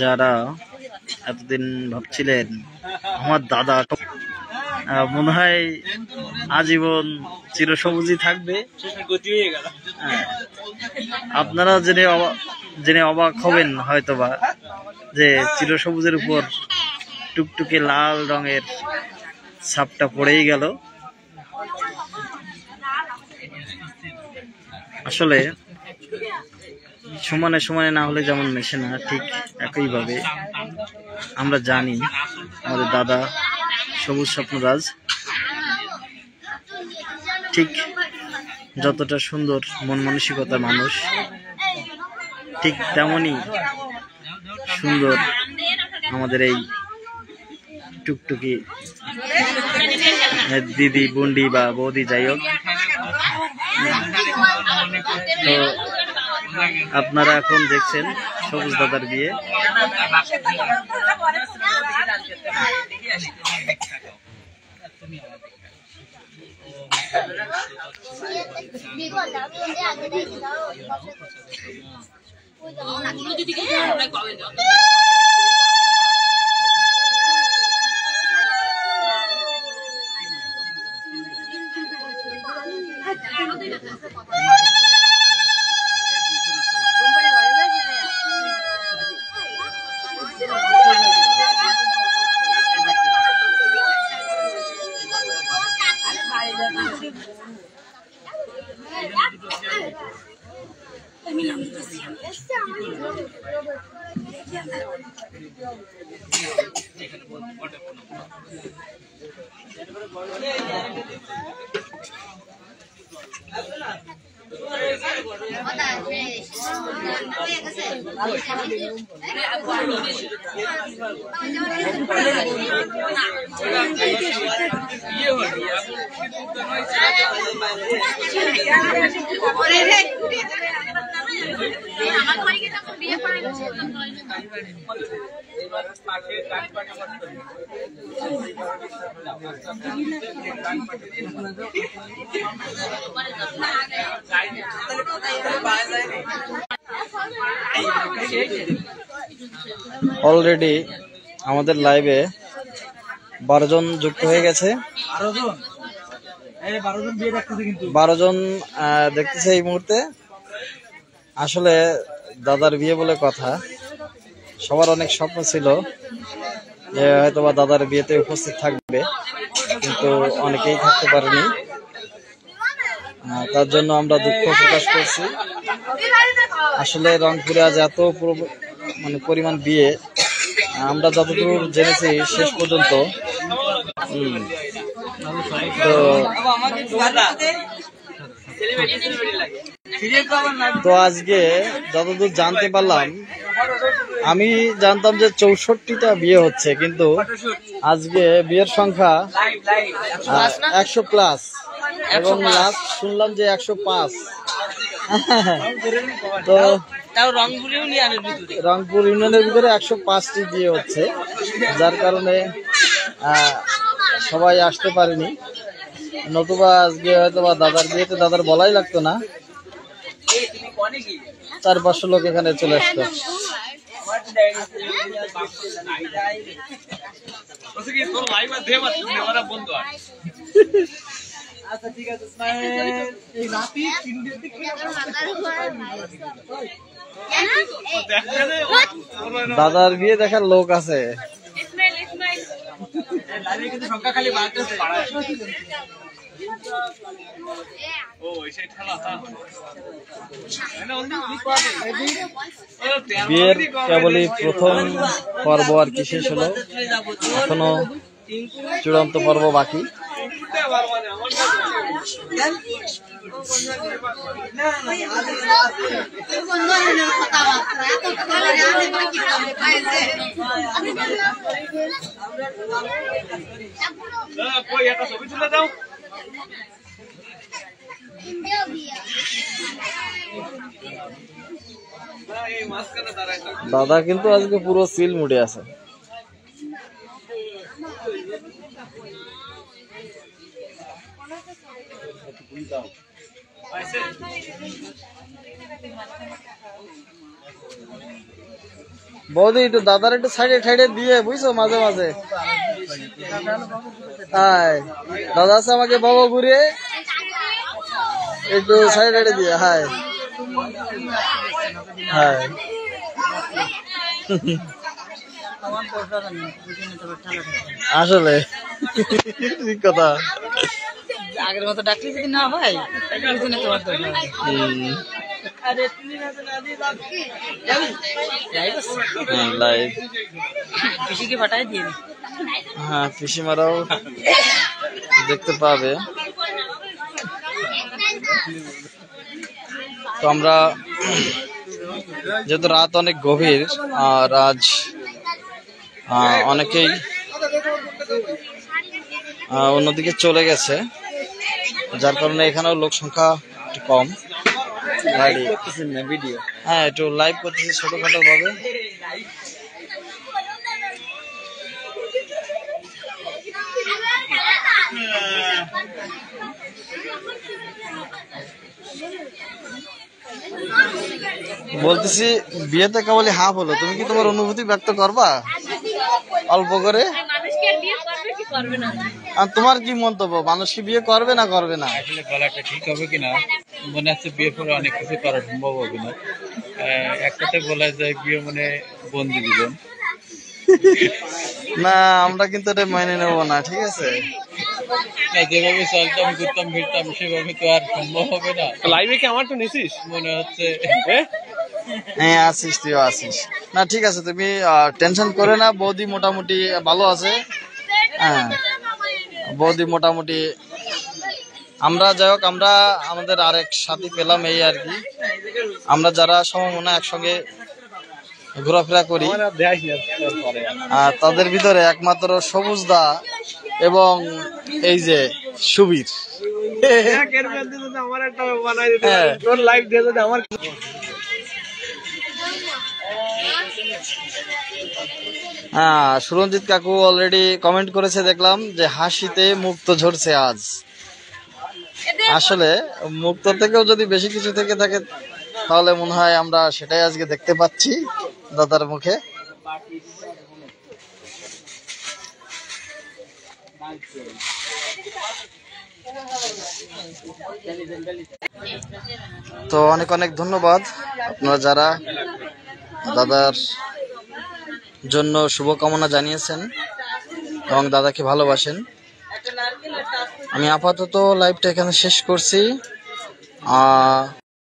যারা এতদিন ভাবছিলেন আমার দাদা মনে হয় আজীবন চিরসবুজই থাকবে, আপনারা জেনে অবাক হবেন হয়তোবা যে চিরসবুজের উপর টুকটুকে লাল রঙের ছাপটা পড়েই গেল। আসলে সমানে সমানে না হলে যেমন মেশে না, ঠিক একইভাবে আমরা জানি আমাদের দাদা সবুজ স্বপ্নরাজ ঠিক যতটা সুন্দর মন মানসিকতার মানুষ, ঠিক তেমনই সুন্দর আমাদের এই টুকটুকি দিদি বুন্ডি বা বৌদি, যাই হোক। তো আপনারা এখন দেখছেন সবুজ দাদার বিয়ে। অলরেডি আমাদের লাইভে 12 জন যুক্ত হয়ে গেছে। 12 জন দেখতেছে এই মুহূর্তে। আসলে দাদার বিয়ে বলে কথা, সবার অনেক স্বপ্ন ছিল যে হয়তোবা দাদার বিয়েতে উপস্থিত থাকবে, কিন্তু অনেকেই থাকতে পারেনি। তার জন্য আমরা দুঃখ প্রকাশ করছি। আসলে রংপুরে আজ এত পরিমাণ বিয়ে আমরা যতদূর জেনেছি শেষ পর্যন্ত, তো আজকে যতদূর জানতে পারলাম, আমি জানতাম যে 64টা বিয়ে হচ্ছে, কিন্তু আজকে বিয়ের সংখ্যা 100+, এবং লাস্ট শুনলাম যে 105। তো রংপুর ইউনিয়নের ভিতরে 105টি বিয়ে হচ্ছে, যার কারণে সবাই আসতে পারেনি। নতুবা আজকে হয়তোবা দাদার বিয়েতে দাদার বলাই লাগতো না, 400-500 লোক এখানে চলে আসতো। দাদার বিয়ে দেখার লোক আছে। বিয়ের কেবলই প্রথম পর্ব আর কি শেষ হলো, এখনো চূড়ান্ত পর্ব বাকি। দাদা কিন্তু আজকে পুরো সিল মুডে আছে। বৌদি একটু দাদার একটু সাইডে সাইডে দিয়ে বুঝছো মাঝে মাঝে। হাই দাদা আছে আমাকে বাবা ঘুরিয়ে একটু সাইডে সাইডে দিয়ে। হাই হাই আসলে ঠিক কথা। আগের মতো ডাকলে যদি না হয় পিসিকে পাঠাই দিয়ে। হ্যাঁ পিসিমারাও দেখতে পাবে। তো আমরা যেহেতু রাত অনেক গভীর আর আজ অনেকেই অন্যদিকে চলে গেছে, যার কারণে এখানেও লোক সংখ্যা একটু কম। হ্যাঁ একটু লাইভ করতেছি ছোটখাটো ভাবে। বলতেছি বিয়েতে কেবলই হাফ হলো, তুমি কি তোমার অনুভূতি ব্যক্ত করবা অল্প করে? আর তোমার কি মন্তব্য, মানুষ কি বিয়ে করবে না করবে না? আসলে বলাটা ঠিক হবে কিনা, মনে হচ্ছে বিয়ে পরে অনেক কিছু করা সম্ভব হবে না। একটাতে বলা যায় বিয়ে মানে বন্দি জীবন। না আমরা কিন্তু এটা মেনে নেবো না, ঠিক আছে? যেভাবে চলতাম ঘুরতাম ফিরতাম সেভাবে তো আর সম্ভব হবে না। লাইভে কি আমার তো নিছিস মনে হচ্ছে? হ্যাঁ আসিস, তুইও আসিস। না ঠিক আছে, তুমি টেনশন করে না, বৌদি মোটামুটি ভালো আছে। হ্যাঁ বৌদি মোটামুটি, আমরা যাই হোক আমরা আমাদের আরেক সাথী পেলাম এই আর কি। আমরা যারা সমমনা একসঙ্গে ঘোরাফেরা করি আর তাদের ভিতরে একমাত্র সবুজদা এবং এই যে সুবীর। হ্যাঁ সুরঞ্জিত কাকু অলরেডি কমেন্ট করেছে, দেখলাম যে হাসিতে মুক্ত ঝরছে আজ। আসলে মুক্ত থেকেও যদি বেশি কিছু থেকে থাকে তাহলে মনে হয় আমরা সেটাই আজকে দেখতে পাচ্ছি দাদার মুখে। তো অনেক অনেক ধন্যবাদ আপনারা যারা দাদার জন্য শুভকামনা জানিয়েছেন এবং দাদাকে ভালোবাসেন। আমি আপাতত লাইভটা এখানে শেষ করছি।